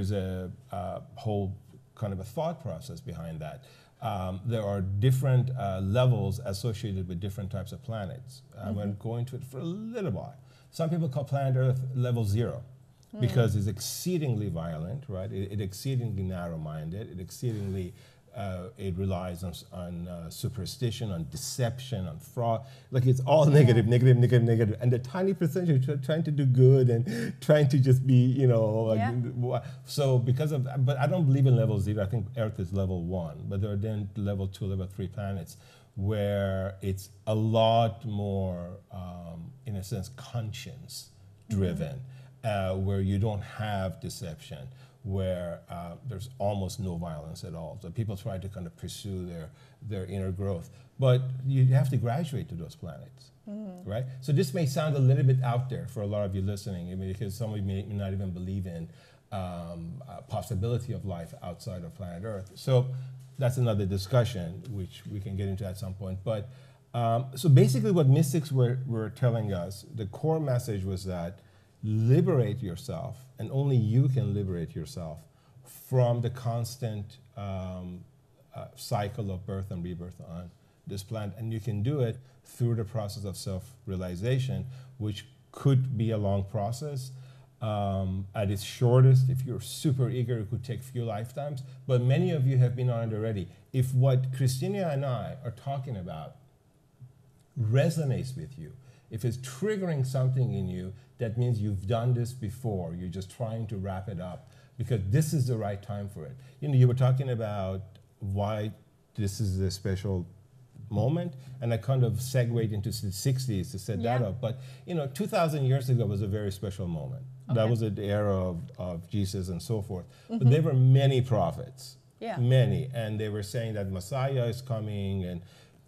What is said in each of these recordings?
there's a whole kind of a thought process behind that. There are different levels associated with different types of planets. I'm going to go into it for a little while. Some people call planet Earth level 0 because it's exceedingly violent, right? It exceedingly narrow-minded. It exceedingly it relies on superstition, on deception, on fraud. Like it's all negative, negative, negative, negative. And the tiny percentage are trying to do good and trying to just be, you know. So because of that, but I don't believe in level 0. I think Earth is level 1. But there are then level 2, level 3 planets where it's a lot more, in a sense, conscience-driven, where you don't have deception, where there's almost no violence at all. So people try to kind of pursue their inner growth. But you have to graduate to those planets, right? So this may sound a little bit out there for a lot of you listening, I mean, because some of you may not even believe in a possibility of life outside of planet Earth. So that's another discussion, which we can get into at some point. But so basically what mystics were telling us, the core message was that liberate yourself, and only you can liberate yourself from the constant cycle of birth and rebirth on this planet. And you can do it through the process of self-realization, which could be a long process. At its shortest, if you're super eager, it could take a few lifetimes. But many of you have been on it already. If what Christina and I are talking about resonates with you, if it's triggering something in you, that means you've done this before. You're just trying to wrap it up because this is the right time for it. You know, you were talking about why this is a special moment, and I kind of segued into the 60s to set that up. But, you know, 2,000 years ago was a very special moment. Okay. That was the era of Jesus and so forth. But there were many prophets, many, and they were saying that Messiah is coming, and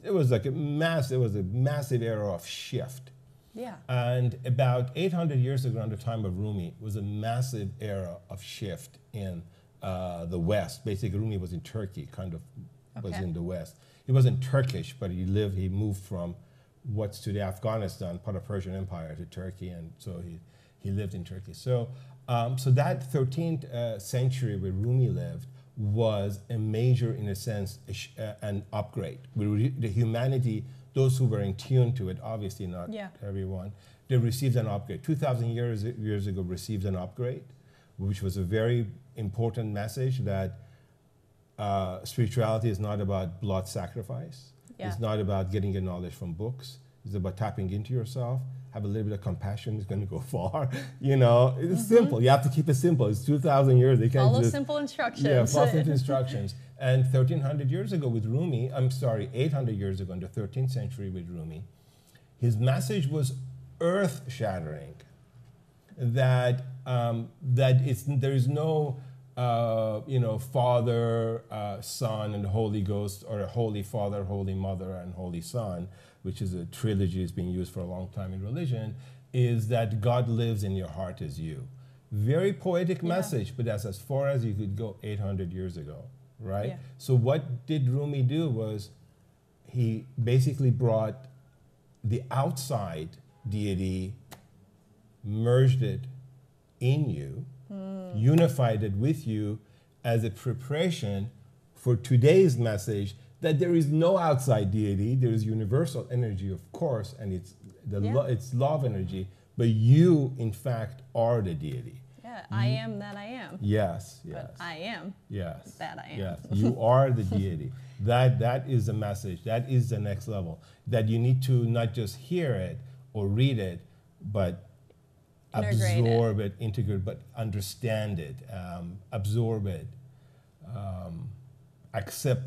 it was like a massive era of shift. Yeah. And about 800 years ago, around the time of Rumi, was a massive era of shift in the West. Basically, Rumi was in Turkey, kind of was in the West. He wasn't Turkish, but he moved from what's today Afghanistan, part of Persian Empire, to Turkey, and so he lived in Turkey. So, so that 13th century where Rumi lived was a major, in a sense, an upgrade. The humanity, those who were in tune to it, obviously not everyone, they received an upgrade. 2,000 years ago received an upgrade, which was a very important message that spirituality is not about blood sacrifice. It's not about getting your knowledge from books. It's about tapping into yourself. Have a little bit of compassion. It's going to go far. You know, it's simple. You have to keep it simple. It's 2,000 years. They can't follow simple instructions. Yeah, follow simple instructions. And 1,300 years ago with Rumi, 800 years ago in the 13th century with Rumi, his message was earth-shattering. That there is no Father, Son, and Holy Ghost, or a Holy Father, Holy Mother, and Holy Son, which is a trilogy that's being used for a long time in religion, is that God lives in your heart as you. Very poetic message, but that's as far as you could go 800 years ago, right? Yeah. So what did Rumi do was he basically brought the outside deity, merged it in you, unified it with you as a preparation for today's message that there is no outside deity, there is universal energy, of course, and it's love energy, but you, in fact, are the deity. Yeah, I am that I am. Yes, yes. But I am that I am. Yes, you are the deity. That is the message. That is the next level. That you need to not just hear it or read it, but absorb it, integrate, but understand it, absorb it, accept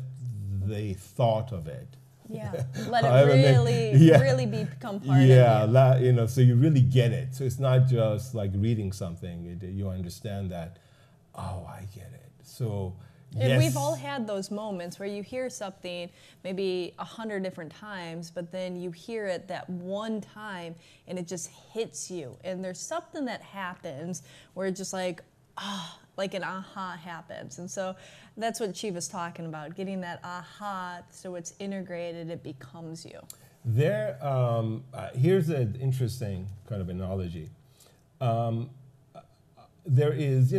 the thought of it. Yeah, let it really become part of you. Yeah, so you really get it. So it's not just like reading something. You understand that, oh, I get it. So and we've all had those moments where you hear something maybe 100 different times, but then you hear it that one time and it just hits you. And there's something that happens where it's just like, like an aha happens. And so that's what Shiva's talking about, getting that aha so it's integrated, it becomes you. Here's an interesting kind of analogy. There is,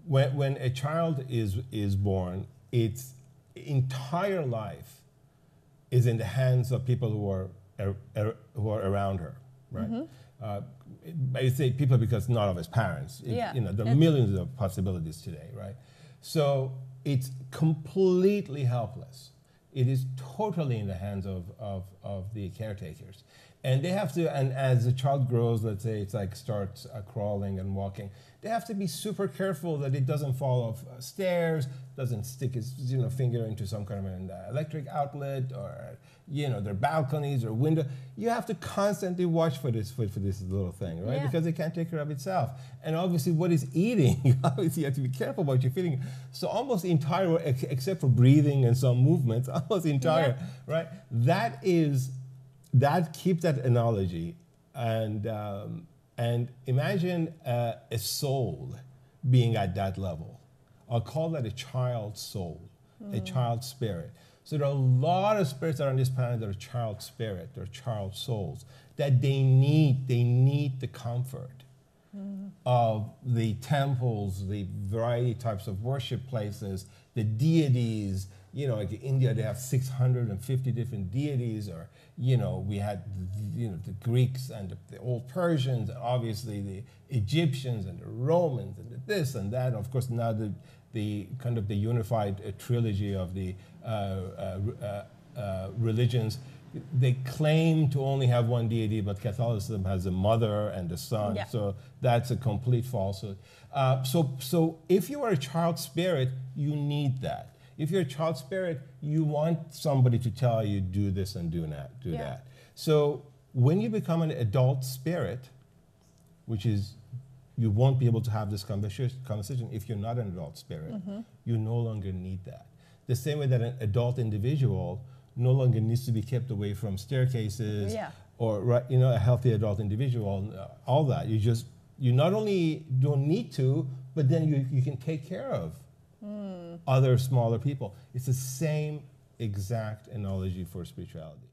when a child is born, its entire life is in the hands of people who are around her, right? I say people because none of us parents. Yeah. There are millions of possibilities today, right? So it's completely helpless. It is totally in the hands of the caretakers. And they have to, and as the child grows, let's say it's like starts crawling and walking, they have to be super careful that it doesn't fall off stairs, doesn't stick its finger into some kind of an electric outlet, or their balconies or window. You have to constantly watch for this little thing, right? Yeah. Because it can't take care of itself. And obviously, what it's eating, obviously you have to be careful about your feeding. So almost the entire, except for breathing and some movements, almost the entire, right? Keep that analogy, and imagine a soul being at that level. I'll call that a child soul, a child spirit. So there are a lot of spirits that are on this planet that are child spirit, they're child souls, that they need the comfort of the temples, the variety types of worship places, the deities. Like in India, they have 650 different deities, or we had the Greeks and the old Persians, and obviously the Egyptians and the Romans and the this and that. And of course, now the kind of the unified trilogy of the religions. They claim to only have one deity, but Catholicism has the mother and the son. Yeah. So that's a complete falsehood. So if you are a child spirit, you need that. If you're a child spirit, you want somebody to tell you, do this and do that. So when you become an adult spirit, which is, you won't be able to have this conversation if you're not an adult spirit, you no longer need that. The same way that an adult individual no longer needs to be kept away from staircases, or a healthy adult individual, all that. You not only don't need to, but then you can take care of other smaller people. It's the same exact analogy for spirituality.